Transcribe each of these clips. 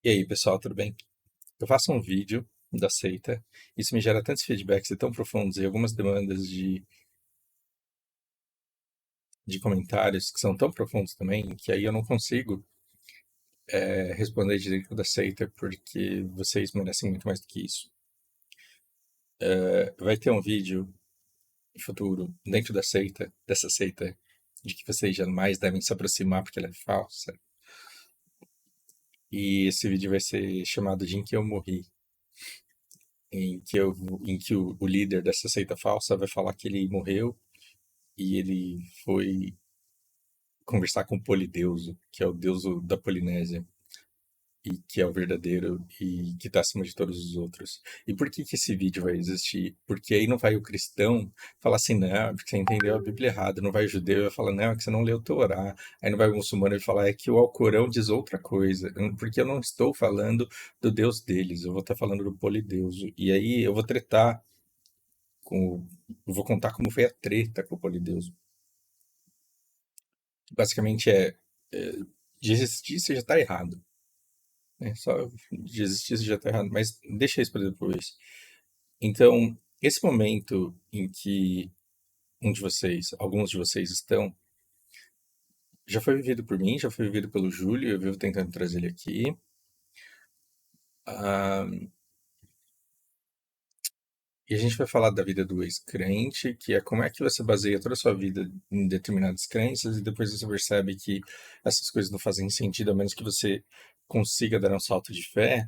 E aí, pessoal, tudo bem? Eu faço um vídeo da seita, isso me gera tantos feedbacks e tão profundos e algumas demandas de comentários que são tão profundos também, que aí eu não consigo responder direito da seita, porque vocês merecem muito mais do que isso. Vai ter um vídeo no futuro, dentro da seita, dessa seita, de que vocês jamais devem se aproximar porque ela é falsa. E esse vídeo vai ser chamado de Em que eu morri, em que o líder dessa seita falsa vai falar que ele morreu e ele foi conversar com o Polideuso, que é o deus da Polinésia, e que é o verdadeiro e que está acima de todos os outros. E por que que esse vídeo vai existir? Porque aí não vai o cristão falar assim, não, é porque você entendeu a Bíblia errado. Não vai o judeu e vai falar, não, é que você não leu o Torá. Aí não vai o muçulmano e falar, é que o Alcorão diz outra coisa. Porque eu não estou falando do Deus deles, eu vou estar falando do Polideuso. E aí eu vou tretar com... Eu vou contar como foi a treta com o Polideuso. Basicamente é de existir você já está errado. Né? Só de existir você já está errado. Mas deixa isso para depois. Então, esse momento em que alguns de vocês estão, já foi vivido por mim, já foi vivido pelo Júlio, eu vivo tentando trazer ele aqui. Ah, e a gente vai falar da vida do ex-crente, que é como é que você baseia toda a sua vida em determinadas crenças e depois você percebe que essas coisas não fazem sentido, a menos que você consiga dar um salto de fé.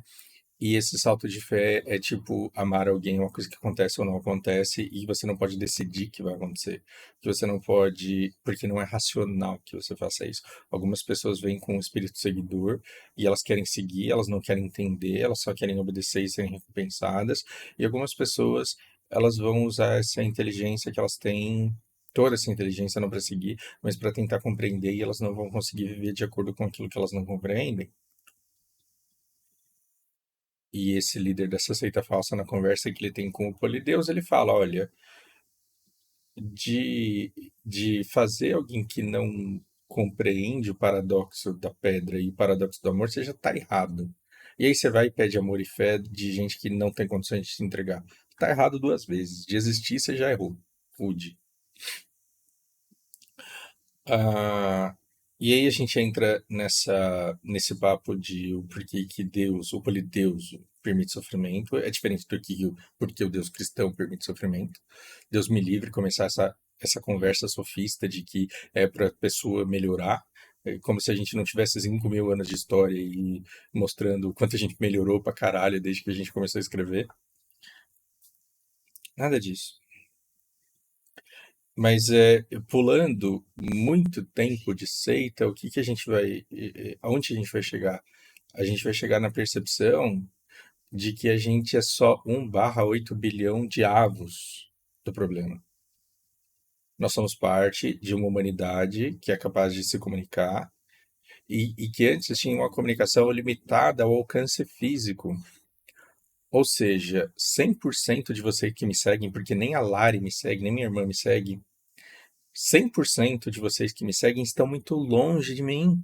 E esse salto de fé é tipo amar alguém, uma coisa que acontece ou não acontece, e você não pode decidir que vai acontecer. Que você não pode, porque não é racional que você faça isso. Algumas pessoas vêm com um espírito seguidor e elas querem seguir, elas não querem entender, elas só querem obedecer e serem recompensadas. E algumas pessoas, elas vão usar essa inteligência que elas têm, toda essa inteligência não para seguir, mas para tentar compreender, e elas não vão conseguir viver de acordo com aquilo que elas não compreendem. E esse líder dessa seita falsa, na conversa que ele tem com o Polideus, ele fala: olha, de, de fazer alguém que não compreende o paradoxo da pedra e o paradoxo do amor, você já está errado. E aí você vai e pede amor e fé de gente que não tem condições de se entregar. Está errado duas vezes. De existir, você já errou. Rude. Ah, e aí a gente entra nesse papo de o porquê que Deus, o polideus, permite sofrimento. É diferente do que porque o Deus cristão permite sofrimento. Deus me livre começar essa conversa sofista de que é para a pessoa melhorar. É como se a gente não tivesse 5.000 anos de história e mostrando o quanto a gente melhorou pra caralho desde que a gente começou a escrever. Nada disso. Mas pulando muito tempo de seita, o que que a gente vai, aonde a gente vai chegar? A gente vai chegar na percepção de que a gente é só 1/8 bilhão de avos do problema. Nós somos parte de uma humanidade que é capaz de se comunicar e que antes tinha uma comunicação limitada ao alcance físico. Ou seja, 100% de vocês que me seguem, porque nem a Lari me segue, nem minha irmã me segue, 100% de vocês que me seguem estão muito longe de mim.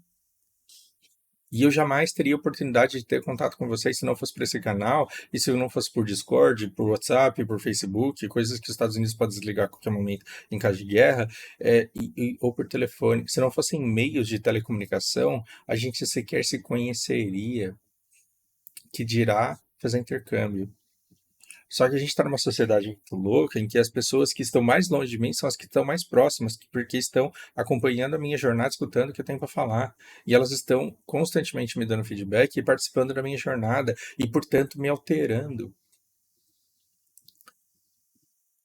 E eu jamais teria oportunidade de ter contato com vocês se não fosse por esse canal, e se não fosse por Discord, por WhatsApp, por Facebook, coisas que os Estados Unidos podem desligar a qualquer momento em caso de guerra, ou por telefone. Se não fossem meios de telecomunicação, a gente sequer se conheceria, que dirá fazer intercâmbio. Só que a gente está numa sociedade muito louca em que as pessoas que estão mais longe de mim são as que estão mais próximas, porque estão acompanhando a minha jornada, escutando o que eu tenho para falar. E elas estão constantemente me dando feedback e participando da minha jornada e, portanto, me alterando.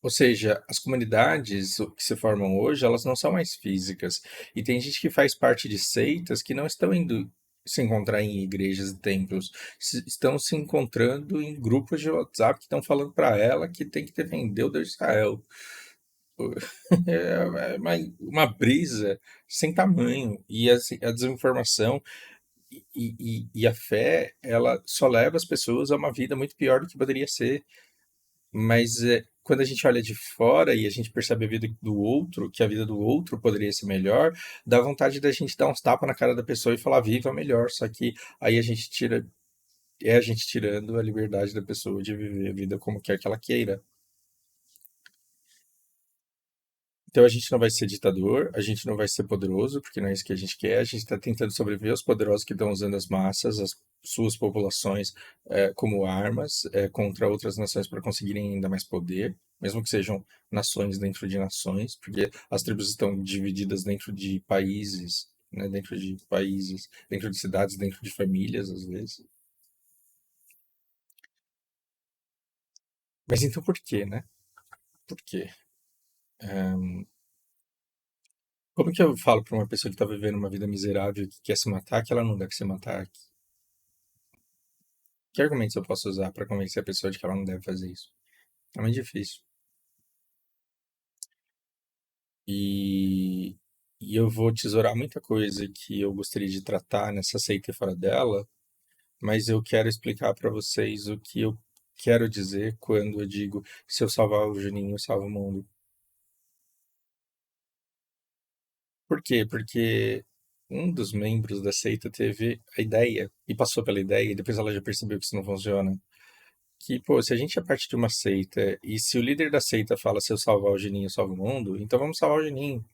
Ou seja, as comunidades que se formam hoje, elas não são mais físicas. E tem gente que faz parte de seitas que não estão indo se encontrar em igrejas e templos, estão se encontrando em grupos de WhatsApp que estão falando para ela que tem que defender o Deus de Israel. É uma brisa sem tamanho. E a desinformação e a fé, ela só leva as pessoas a uma vida muito pior do que poderia ser. Mas quando a gente olha de fora e a gente percebe a vida do outro, que a vida do outro poderia ser melhor, dá vontade da gente dar uns tapas na cara da pessoa e falar viva melhor. Só que aí a gente tira. é a gente tirando a liberdade da pessoa de viver a vida como quer que ela queira. Então a gente não vai ser ditador, a gente não vai ser poderoso, porque não é isso que a gente quer. A gente está tentando sobreviver aos poderosos que estão usando as massas, as suas populações, como armas, contra outras nações para conseguirem ainda mais poder, mesmo que sejam nações dentro de nações, porque as tribos estão divididas dentro de países, né, dentro de cidades, dentro de famílias, às vezes. Mas então por quê, né? Por quê? Como que eu falo para uma pessoa que está vivendo uma vida miserável e que quer se matar que ela não deve se matar? Que argumentos eu posso usar para convencer a pessoa de que ela não deve fazer isso? É muito difícil. E, e eu vou tesourar muita coisa que eu gostaria de tratar nessa seita e fora dela, mas eu quero explicar para vocês o que eu quero dizer quando eu digo se eu salvar o Juninho, eu salvo o mundo. Por quê? Porque um dos membros da seita teve a ideia e passou pela ideia e depois ela já percebeu que isso não funciona. Que, pô, se a gente é parte de uma seita e se o líder da seita fala se eu salvar o Geninho, eu salvo o mundo, então vamos salvar o Geninho.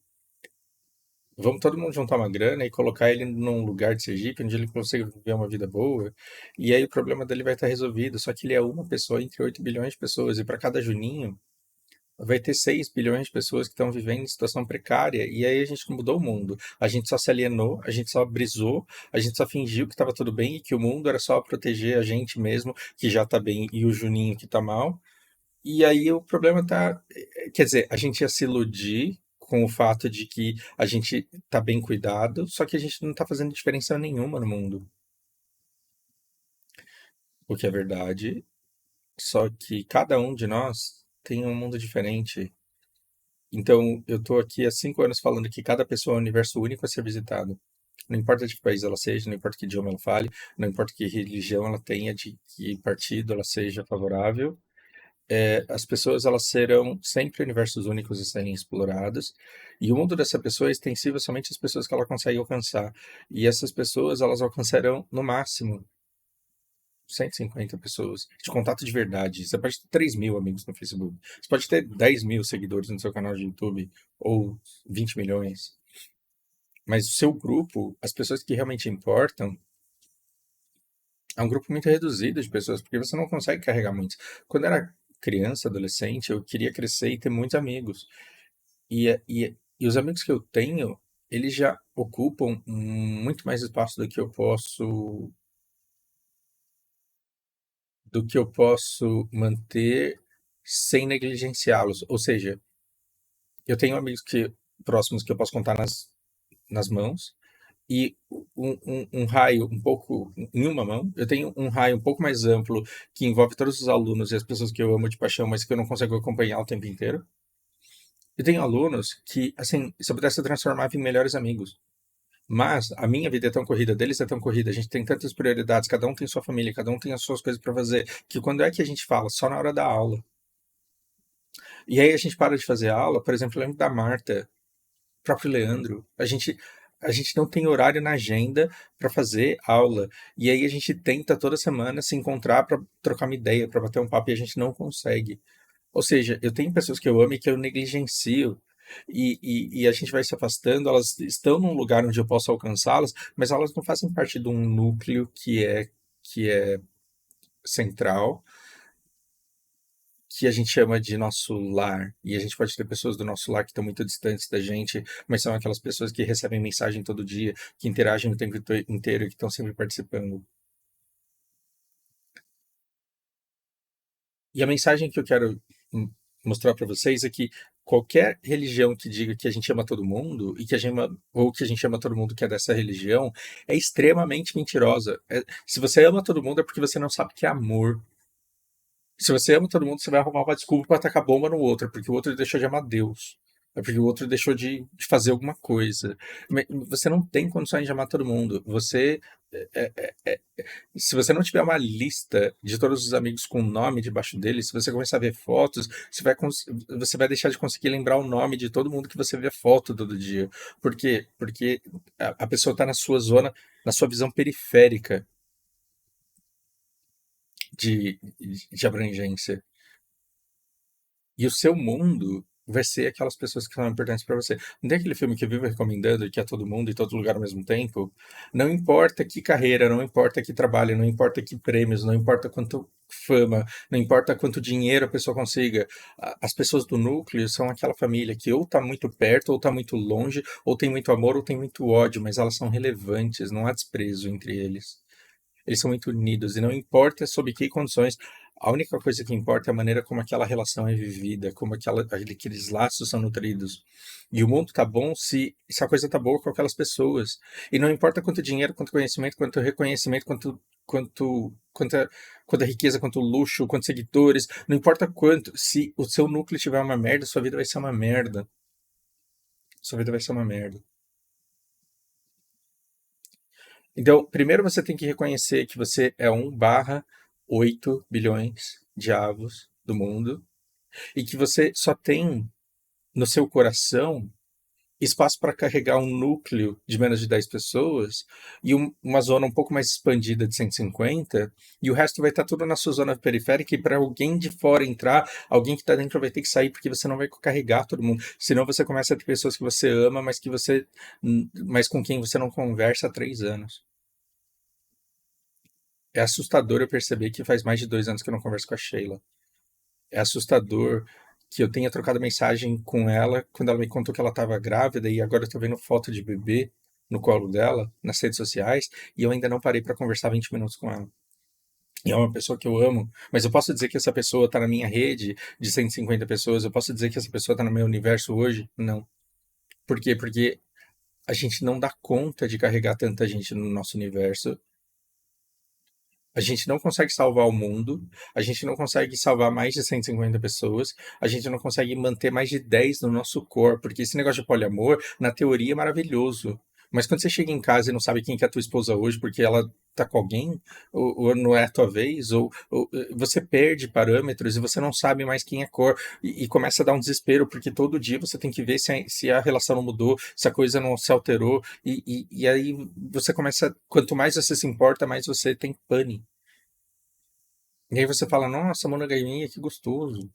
Vamos todo mundo juntar uma grana e colocar ele num lugar de Sergipe onde ele consiga viver uma vida boa. E aí o problema dele vai estar resolvido. Só que ele é uma pessoa entre 8 bilhões de pessoas. E para cada Juninho, vai ter 6 bilhões de pessoas que estão vivendo em situação precária. E aí a gente mudou o mundo. A gente só se alienou, a gente só brisou, a gente só fingiu que estava tudo bem e que o mundo era só proteger a gente mesmo, que já está bem, e o Juninho que está mal. E aí o problema tá. Quer dizer, a gente ia se iludir com o fato de que a gente tá bem cuidado, só que a gente não tá fazendo diferença nenhuma no mundo. O que é verdade. Só que cada um de nós tem um mundo diferente. Então, eu tô aqui há 5 anos falando que cada pessoa é um universo único a ser visitado. Não importa de que país ela seja, não importa que idioma ela fale, não importa que religião ela tenha, de que partido ela seja favorável. As pessoas elas serão sempre universos únicos a serem explorados, e o mundo dessa pessoa é extensível somente às pessoas que ela consegue alcançar. E essas pessoas elas alcançarão no máximo 150 pessoas de contato de verdade. Você pode ter 3 mil amigos no Facebook, você pode ter 10 mil seguidores no seu canal de YouTube, ou 20 milhões. Mas o seu grupo, as pessoas que realmente importam, é um grupo muito reduzido de pessoas, porque você não consegue carregar muitos. Quando eu era criança, adolescente, eu queria crescer e ter muitos amigos. E os amigos que eu tenho, eles já ocupam muito mais espaço do que eu posso manter sem negligenciá-los. Ou seja, eu tenho amigos próximos que eu posso contar nas mãos, e um raio um pouco em uma mão. Eu tenho um raio um pouco mais amplo que envolve todos os alunos e as pessoas que eu amo de paixão, mas que eu não consigo acompanhar o tempo inteiro. Eu tenho alunos que, assim, se eu pudesse eu transformava em melhores amigos. Mas a minha vida é tão corrida, deles é tão corrida, a gente tem tantas prioridades, cada um tem sua família, cada um tem as suas coisas para fazer, que quando é que a gente fala? Só na hora da aula. E aí a gente para de fazer aula, por exemplo, eu lembro da Marta, próprio Leandro, a gente não tem horário na agenda para fazer aula. E aí a gente tenta toda semana se encontrar para trocar uma ideia, para bater um papo e a gente não consegue. Ou seja, eu tenho pessoas que eu amo e que eu negligencio. E a gente vai se afastando, elas estão num lugar onde eu posso alcançá-las, mas elas não fazem parte de um núcleo que é central, que a gente chama de nosso lar. E a gente pode ter pessoas do nosso lar que estão muito distantes da gente, mas são aquelas pessoas que recebem mensagem todo dia, que interagem o tempo inteiro e que estão sempre participando. E a mensagem que eu quero mostrar para vocês é que qualquer religião que diga que a gente ama todo mundo e que a gente ou que a gente ama todo mundo que é dessa religião é extremamente mentirosa. Se você ama todo mundo é porque você não sabe o que é amor. Se você ama todo mundo, você vai arrumar uma desculpa para tacar bomba no outro, porque o outro deixou de amar Deus. É porque o outro deixou de fazer alguma coisa. Você não tem condições de amar todo mundo. É, é, é, Se você não tiver uma lista de todos os amigos com o nome debaixo dele, se você começar a ver fotos, você vai deixar de conseguir lembrar o nome de todo mundo que você vê foto todo dia. Por quê? Porque a pessoa está na sua zona, na sua visão periférica. de abrangência. E o seu mundo vai ser aquelas pessoas que são importantes para você. Não tem aquele filme que eu vivo recomendando, que é todo mundo e todo lugar ao mesmo tempo? Não importa que carreira, não importa que trabalho, não importa que prêmios, não importa quanto fama, não importa quanto dinheiro a pessoa consiga. As pessoas do núcleo são aquela família que ou tá muito perto, ou tá muito longe, ou tem muito amor, ou tem muito ódio, mas elas são relevantes, não há desprezo entre eles. Eles são muito unidos e não importa sob que condições, a única coisa que importa é a maneira como aquela relação é vivida, como aqueles laços são nutridos. E o mundo tá bom se a coisa tá boa com aquelas pessoas. E não importa quanto dinheiro, quanto conhecimento, quanto reconhecimento, quanta riqueza, quanto luxo, quantos seguidores, não importa quanto, se o seu núcleo tiver uma merda, sua vida vai ser uma merda. Sua vida vai ser uma merda. Então, primeiro você tem que reconhecer que você é 1/8 bilhões de avos do mundo e que você só tem no seu coração espaço para carregar um núcleo de menos de 10 pessoas e uma zona um pouco mais expandida de 150, e o resto vai estar tudo na sua zona periférica, e para alguém de fora entrar, alguém que está dentro vai ter que sair, porque você não vai carregar todo mundo. Senão você começa a ter pessoas que você ama, mas com quem você não conversa há 3 anos. É assustador eu perceber que faz mais de 2 anos que eu não converso com a Sheila. É assustador que eu tenha trocado mensagem com ela quando ela me contou que ela estava grávida, e agora eu tô vendo foto de bebê no colo dela, nas redes sociais, e eu ainda não parei para conversar 20 minutos com ela. E é uma pessoa que eu amo, mas eu posso dizer que essa pessoa está na minha rede de 150 pessoas, eu posso dizer que essa pessoa está no meu universo hoje? Não. Por quê? Porque a gente não dá conta de carregar tanta gente no nosso universo. A gente não consegue salvar o mundo, a gente não consegue salvar mais de 150 pessoas, a gente não consegue manter mais de 10 no nosso corpo, porque esse negócio de poliamor, na teoria, é maravilhoso. Mas quando você chega em casa e não sabe quem que é a tua esposa hoje porque ela tá com alguém, ou não é a tua vez, ou você perde parâmetros e você não sabe mais quem é cor, e começa a dar um desespero, porque todo dia você tem que ver se a relação não mudou, se a coisa não se alterou, e aí você começa, quanto mais você se importa, mais você tem pane. E aí você fala, nossa, monogamia, que gostoso.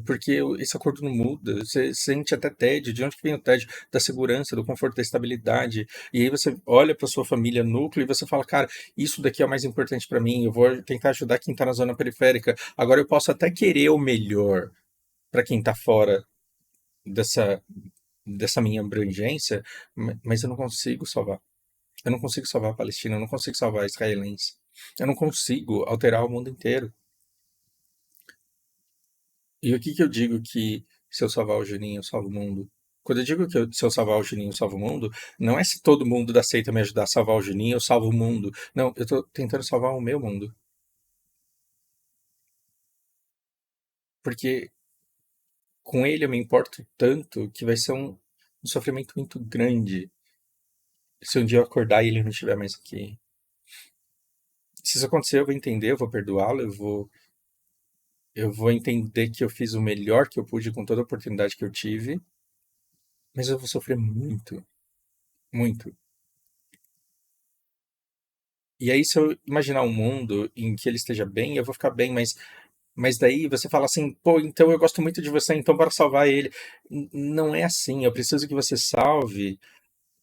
Porque esse acordo não muda. Você sente até tédio. De onde que vem o tédio? Da segurança, do conforto, da estabilidade. E aí você olha para sua família núcleo e você fala, cara, isso daqui é o mais importante para mim. Eu vou tentar ajudar quem está na zona periférica. Agora eu posso até querer o melhor para quem está fora dessa, dessa minha abrangência, mas eu não consigo salvar. Eu não consigo salvar a Palestina, eu não consigo salvar a israelense. Eu não consigo alterar o mundo inteiro. E o que que eu digo que se eu salvar o Juninho, eu salvo o mundo? Quando eu digo que se eu salvar o Juninho, eu salvo o mundo, não é se todo mundo da seita me ajudar a salvar o Juninho, eu salvo o mundo. Não, eu tô tentando salvar o meu mundo. Porque com ele eu me importo tanto que vai ser um sofrimento muito grande se um dia eu acordar e ele não estiver mais aqui. Se isso acontecer, eu vou entender, eu vou perdoá-lo, eu vou entender que eu fiz o melhor que eu pude com toda a oportunidade que eu tive, mas eu vou sofrer muito, muito. E aí, se eu imaginar um mundo em que ele esteja bem, eu vou ficar bem, mas daí você fala assim, pô, então eu gosto muito de você, então bora salvar ele. Não é assim, eu preciso que você salve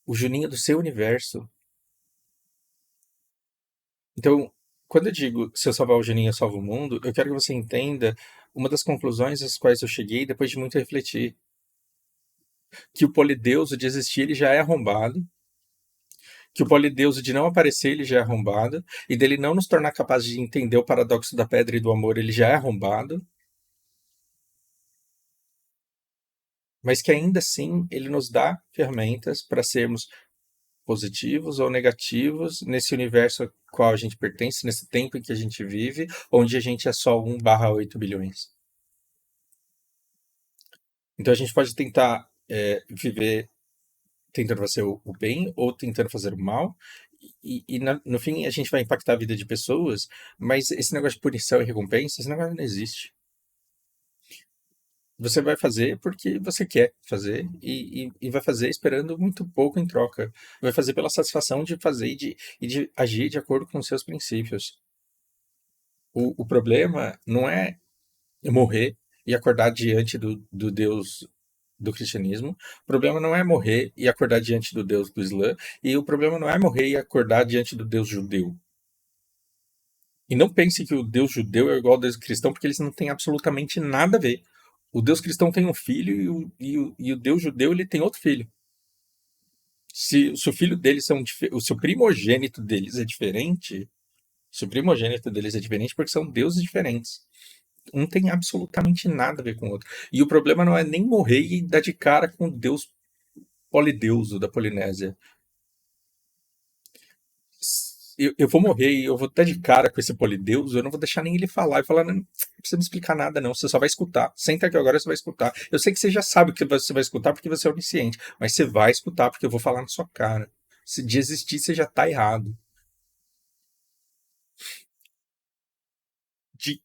o Juninho do seu universo. Então, quando eu digo se eu salvar o Juninho, eu salvo o mundo, eu quero que você entenda uma das conclusões às quais eu cheguei depois de muito refletir. Que o polideuso de existir, ele já é arrombado, que o polideuso de não aparecer, ele já é arrombado, e dele não nos tornar capazes de entender o paradoxo da pedra e do amor, ele já é arrombado, mas que ainda assim ele nos dá ferramentas para sermos positivos ou negativos nesse universo ao qual a gente pertence, nesse tempo em que a gente vive, onde a gente é só 1/8 bilhões. Então a gente pode tentar viver tentando fazer o bem ou tentando fazer o mal, no fim a gente vai impactar a vida de pessoas, mas esse negócio de punição e recompensa, esse negócio não existe. Você vai fazer porque você quer fazer e vai fazer esperando muito pouco em troca. Vai fazer pela satisfação de fazer e de agir de acordo com os seus princípios. O problema não é morrer e acordar diante do Deus do cristianismo. O problema não é morrer e acordar diante do Deus do Islã. E o problema não é morrer e acordar diante do Deus judeu. E não pense que o Deus judeu é igual ao Deus cristão, porque eles não têm absolutamente nada a ver. O Deus cristão tem um filho e o Deus judeu ele tem outro filho. Se o filho deles são se o primogênito deles é diferente, se o primogênito deles é diferente porque são deuses diferentes. Um tem absolutamente nada a ver com o outro. E o problema não é nem morrer e dar de cara com o Deus polideuso da Polinésia. Eu vou morrer e eu vou dar de cara com esse polideus, eu não vou deixar nem ele falar. E falar, não precisa me explicar nada, não. Você só vai escutar. Senta aqui agora, você vai escutar. Eu sei que você já sabe o que você vai escutar porque você é onisciente, mas você vai escutar porque eu vou falar na sua cara. Se de existir, você já tá errado.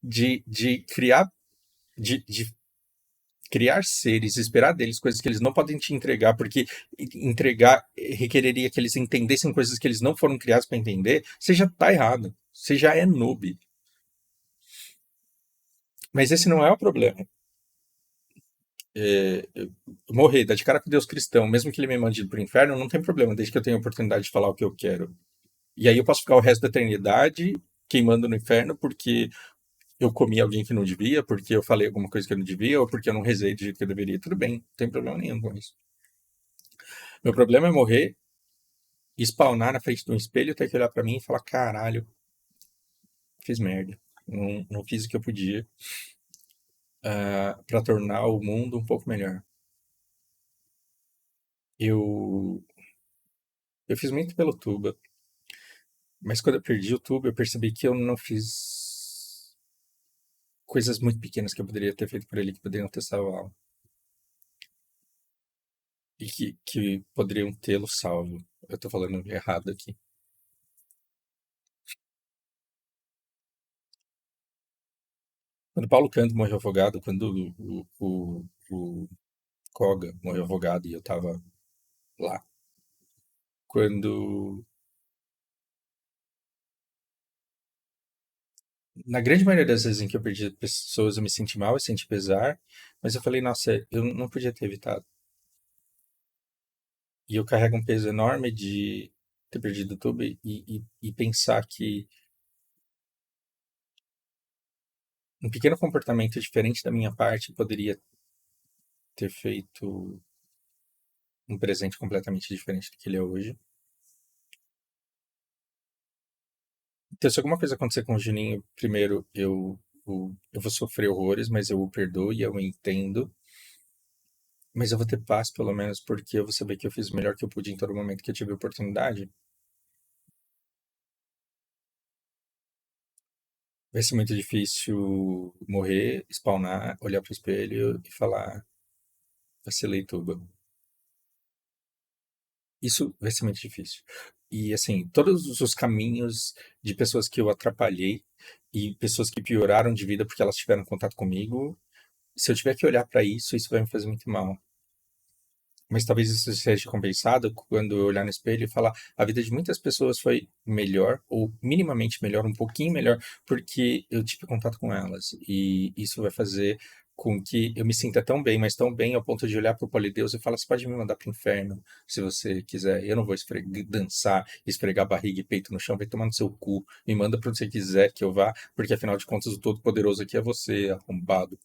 De criar. De criar seres, esperar deles coisas que eles não podem te entregar, porque entregar requereria que eles entendessem coisas que eles não foram criados para entender, você já tá errado. Você já é noob. Mas esse não é o problema. Morrer, dar de cara com Deus cristão, mesmo que ele me mande pro inferno, não tem problema, desde que eu tenha a oportunidade de falar o que eu quero. E aí eu posso ficar o resto da eternidade queimando no inferno porque eu comi alguém que não devia, porque eu falei alguma coisa que eu não devia, ou porque eu não rezei do jeito que eu deveria. Tudo bem, não tem problema nenhum com isso. Meu problema é morrer, spawnar na frente de um espelho, ter que olhar pra mim e falar: caralho, fiz merda. Não fiz o que eu podia para tornar o mundo um pouco melhor. Eu, eu fiz muito pelo Tuba. Mas quando eu perdi o tubo, eu percebi que eu não fiz coisas muito pequenas que eu poderia ter feito por ele, que poderiam ter salvado. E que poderiam tê-lo salvo. Eu tô falando errado aqui. Quando Paulo Canto morreu afogado, quando o Koga morreu afogado e eu tava lá. Quando. Na grande maioria das vezes em que eu perdi pessoas, eu me senti mal, eu senti pesar, mas eu falei, nossa, eu não podia ter evitado. E eu carrego um peso enorme de ter perdido tudo e pensar que um pequeno comportamento diferente da minha parte poderia ter feito um presente completamente diferente do que ele é hoje. Então, se alguma coisa acontecer com o Juninho, primeiro eu vou sofrer horrores, mas eu o perdoo e eu o entendo. Mas eu vou ter paz, pelo menos, porque eu vou saber que eu fiz o melhor que eu pude em todo momento que eu tive a oportunidade. Vai ser muito difícil morrer, spawnar, olhar pro espelho e falar: vacilei, Tuba. Isso vai ser muito difícil. E assim, todos os caminhos de pessoas que eu atrapalhei e pessoas que pioraram de vida porque elas tiveram contato comigo, se eu tiver que olhar para isso, isso vai me fazer muito mal. Mas talvez isso seja compensado quando eu olhar no espelho e falar: a vida de muitas pessoas foi melhor, ou minimamente melhor, um pouquinho melhor, porque eu tive contato com elas. E isso vai fazer com que eu me sinta tão bem, mas tão bem ao ponto de olhar para o Polideus e falar: você pode me mandar para o inferno se você quiser. Eu não vou dançar, esfregar barriga e peito no chão, vai tomar no seu cu. Me manda para onde você quiser que eu vá, porque afinal de contas o Todo-Poderoso aqui é você, arrombado.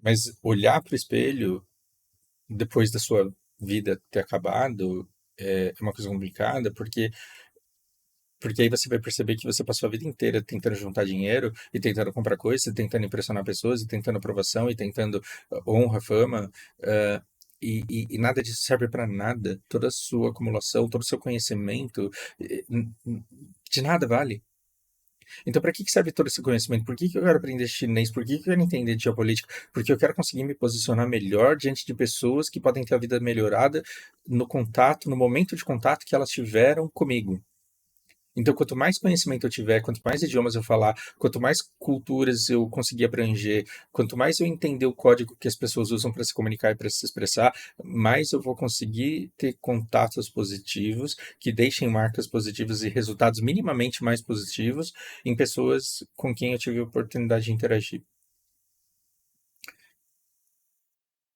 Mas olhar para o espelho depois da sua vida ter acabado é uma coisa complicada, porque aí você vai perceber que você passou a vida inteira tentando juntar dinheiro e tentando comprar coisas, e tentando impressionar pessoas, e tentando aprovação, e tentando honra, fama, e nada disso serve para nada. Toda a sua acumulação, todo o seu conhecimento, de nada vale. Então, para que serve todo esse conhecimento? Por que eu quero aprender chinês? Por que eu quero entender de geopolítica? Porque eu quero conseguir me posicionar melhor diante de pessoas que podem ter a vida melhorada no contato, no momento de contato que elas tiveram comigo. Então, quanto mais conhecimento eu tiver, quanto mais idiomas eu falar, quanto mais culturas eu conseguir abranger, quanto mais eu entender o código que as pessoas usam para se comunicar e para se expressar, mais eu vou conseguir ter contatos positivos que deixem marcas positivas e resultados minimamente mais positivos em pessoas com quem eu tive a oportunidade de interagir.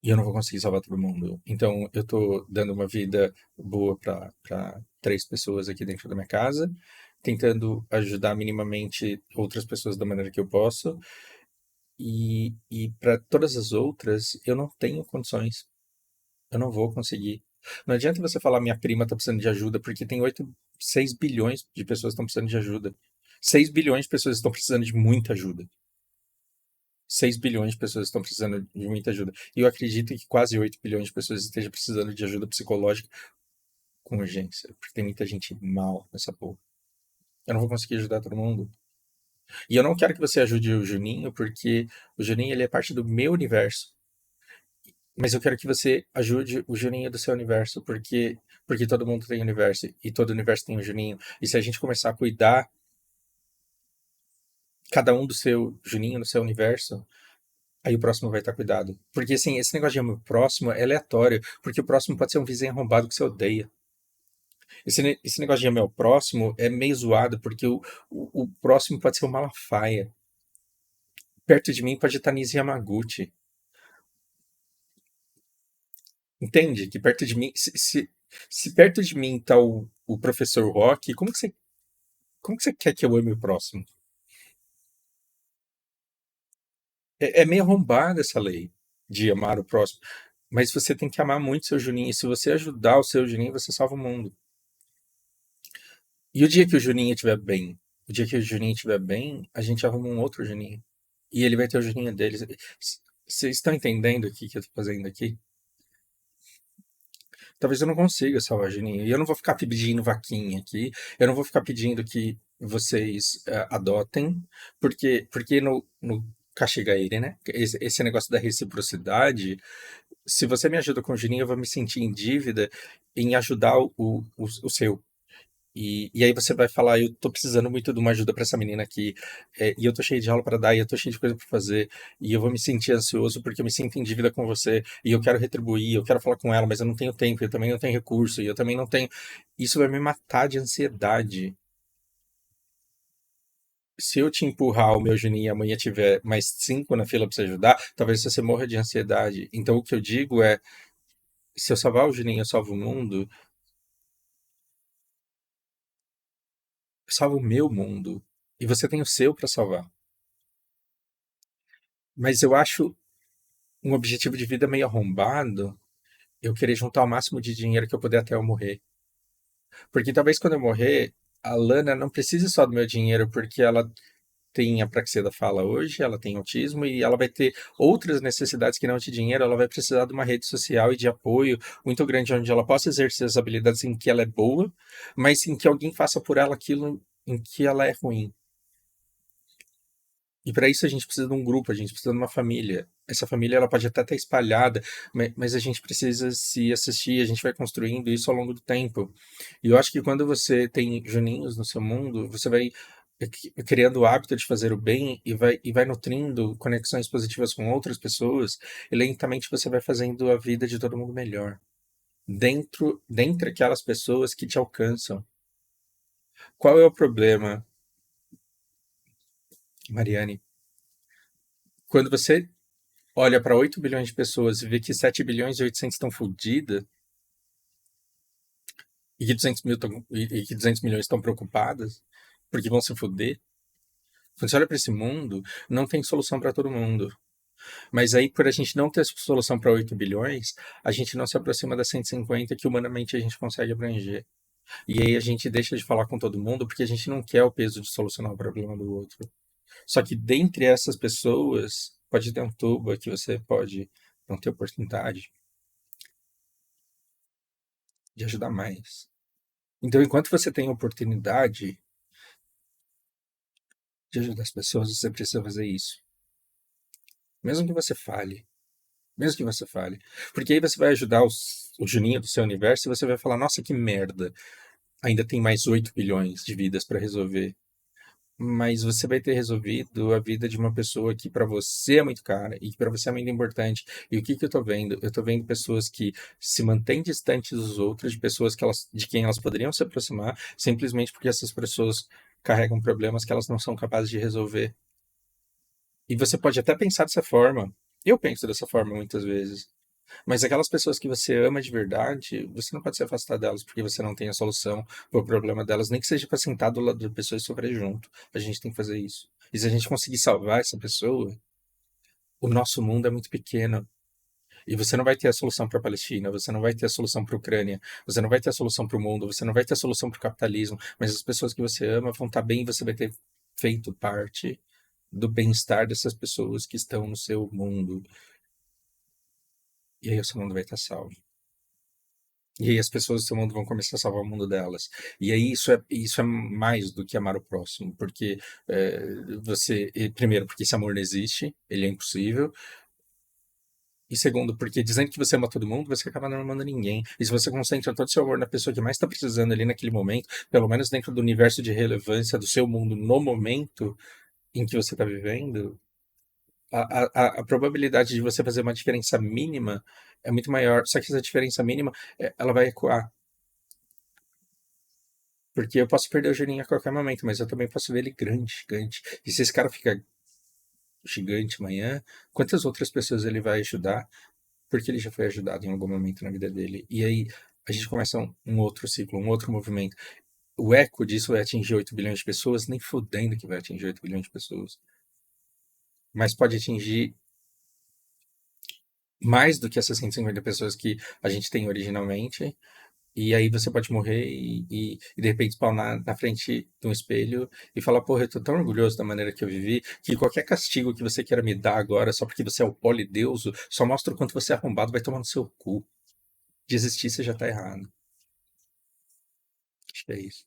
E eu não vou conseguir salvar todo mundo. Então, eu tô dando uma vida boa para 3 pessoas aqui dentro da minha casa, tentando ajudar minimamente outras pessoas da maneira que eu posso. E para todas as outras, eu não tenho condições. Eu não vou conseguir. Não adianta você falar minha prima tá precisando de ajuda, porque tem 6 bilhões de pessoas que estão precisando de ajuda. 6 bilhões de pessoas estão precisando de muita ajuda. 6 bilhões de pessoas estão precisando de muita ajuda. E eu acredito que quase 8 bilhões de pessoas estejam precisando de ajuda psicológica com urgência. Porque tem muita gente mal nessa porra. Eu não vou conseguir ajudar todo mundo. E eu não quero que você ajude o Juninho, porque o Juninho ele é parte do meu universo. Mas eu quero que você ajude o Juninho do seu universo, porque todo mundo tem universo e todo universo tem um Juninho. E se a gente começar a cuidar cada um do seu Juninho no seu universo, aí o próximo vai estar cuidado. Porque assim, esse negócio de amor próximo é aleatório, porque o próximo pode ser um vizinho arrombado que você odeia. Esse negócio de amor ao próximo é meio zoado, porque o próximo pode ser o Malafaia. Perto de mim pode estar Nisi Yamaguchi. Entende? Que perto de mim. Se perto de mim tá o professor Rock, como que você quer que eu ame o próximo? É meio arrombada essa lei de amar o próximo. Mas você tem que amar muito seu Juninho. E se você ajudar o seu Juninho, você salva o mundo. E o dia que o Juninho estiver bem, o dia que o Juninho estiver bem, a gente arruma um outro Juninho. E ele vai ter o Juninho dele. Vocês estão entendendo o que eu tô fazendo aqui? Talvez eu não consiga salvar o Juninho. E eu não vou ficar pedindo vaquinha aqui. Eu não vou ficar pedindo que vocês adotem. Porque no Kashigaire, né? Esse negócio da reciprocidade. Se você me ajuda com o Juninho, eu vou me sentir em dívida em ajudar o seu. E aí você vai falar, eu tô precisando muito de uma ajuda para essa menina aqui, e eu tô cheio de aula para dar, e eu tô cheio de coisa para fazer, e eu vou me sentir ansioso porque eu me sinto em dívida com você, e eu quero retribuir, eu quero falar com ela, mas eu não tenho tempo, eu também não tenho recurso, e eu também não tenho. Isso vai me matar de ansiedade. Se eu te empurrar o meu Juninho e amanhã tiver mais 5 na fila para você ajudar, talvez você morra de ansiedade. Então o que eu digo é, se eu salvar o Juninho, eu salvo o mundo, eu salvo o meu mundo. E você tem o seu para salvar. Mas eu acho um objetivo de vida meio arrombado, eu querer juntar o máximo de dinheiro que eu puder até eu morrer. Porque talvez quando eu morrer, a Lana não precise só do meu dinheiro, porque ela tem a praxia da fala hoje, ela tem autismo e ela vai ter outras necessidades que não de dinheiro, ela vai precisar de uma rede social e de apoio muito grande onde ela possa exercer as habilidades em que ela é boa, mas em que alguém faça por ela aquilo em que ela é ruim. E para isso a gente precisa de um grupo, a gente precisa de uma família. Essa família ela pode até estar espalhada, mas a gente precisa se assistir, a gente vai construindo isso ao longo do tempo. E eu acho que quando você tem Juninhos no seu mundo, você vai criando o hábito de fazer o bem e vai nutrindo conexões positivas com outras pessoas, e lentamente você vai fazendo a vida de todo mundo melhor. Dentre aquelas pessoas que te alcançam. Qual é o problema, Mariane? Quando você olha para 8 bilhões de pessoas e vê que 7 bilhões e 800 estão fodidas e que 200 mil e que 200 milhões estão preocupadas porque vão se foder. Quando você olha para esse mundo, não tem solução para todo mundo. Mas aí, por a gente não ter solução para 8 bilhões, a gente não se aproxima das 150 que humanamente a gente consegue abranger. E aí a gente deixa de falar com todo mundo porque a gente não quer o peso de solucionar o problema do outro. Só que dentre essas pessoas, pode ter um tubo que você pode não ter oportunidade de ajudar mais. Então, enquanto você tem a oportunidade de ajudar as pessoas, você precisa fazer isso. Mesmo que você fale. Mesmo que você fale. Porque aí você vai ajudar o Juninho do seu universo e você vai falar, nossa, que merda. Ainda tem mais 8 bilhões de vidas para resolver. Mas você vai ter resolvido a vida de uma pessoa que para você é muito cara e que para você é muito importante. E o que que eu tô vendo? Eu tô vendo pessoas que se mantêm distantes dos outros, de pessoas que elas, de quem elas poderiam se aproximar, simplesmente porque essas pessoas carregam problemas que elas não são capazes de resolver. E você pode até pensar dessa forma. Eu penso dessa forma muitas vezes. Mas aquelas pessoas que você ama de verdade, você não pode se afastar delas porque você não tem a solução para o problema delas, nem que seja para sentar do lado da pessoa e sofrer junto. A gente tem que fazer isso. E se a gente conseguir salvar essa pessoa, o nosso mundo é muito pequeno. E você não vai ter a solução para a Palestina, você não vai ter a solução para a Ucrânia, você não vai ter a solução para o mundo, você não vai ter a solução para o capitalismo, mas as pessoas que você ama vão estar bem e você vai ter feito parte do bem-estar dessas pessoas que estão no seu mundo. E aí o seu mundo vai estar salvo. E aí as pessoas do seu mundo vão começar a salvar o mundo delas. E aí isso é mais do que amar o próximo, porque primeiro, porque esse amor não existe, ele é impossível. E segundo, porque dizendo que você ama todo mundo, você acaba não amando ninguém. E se você concentra todo o seu amor na pessoa que mais está precisando ali naquele momento, pelo menos dentro do universo de relevância do seu mundo no momento em que você está vivendo, a probabilidade de você fazer uma diferença mínima é muito maior. Só que essa diferença mínima, ela vai ecoar. Porque eu posso perder o Juninho a qualquer momento, mas eu também posso ver ele grande, gigante. E se esse cara ficar gigante amanhã, quantas outras pessoas ele vai ajudar? Porque ele já foi ajudado em algum momento na vida dele. E aí a gente começa um outro ciclo, um outro movimento. O eco disso vai atingir 8 bilhões de pessoas, nem fudendo que vai atingir 8 bilhões de pessoas. Mas pode atingir mais do que essas 150 pessoas que a gente tem originalmente. E aí você pode morrer e de repente spawnar na frente de um espelho e falar, porra, eu tô tão orgulhoso da maneira que eu vivi, que qualquer castigo que você queira me dar agora, só porque você é o polideuso, só mostra o quanto você é arrombado, vai tomar no seu cu. Desistir você já tá errado. Acho que é isso.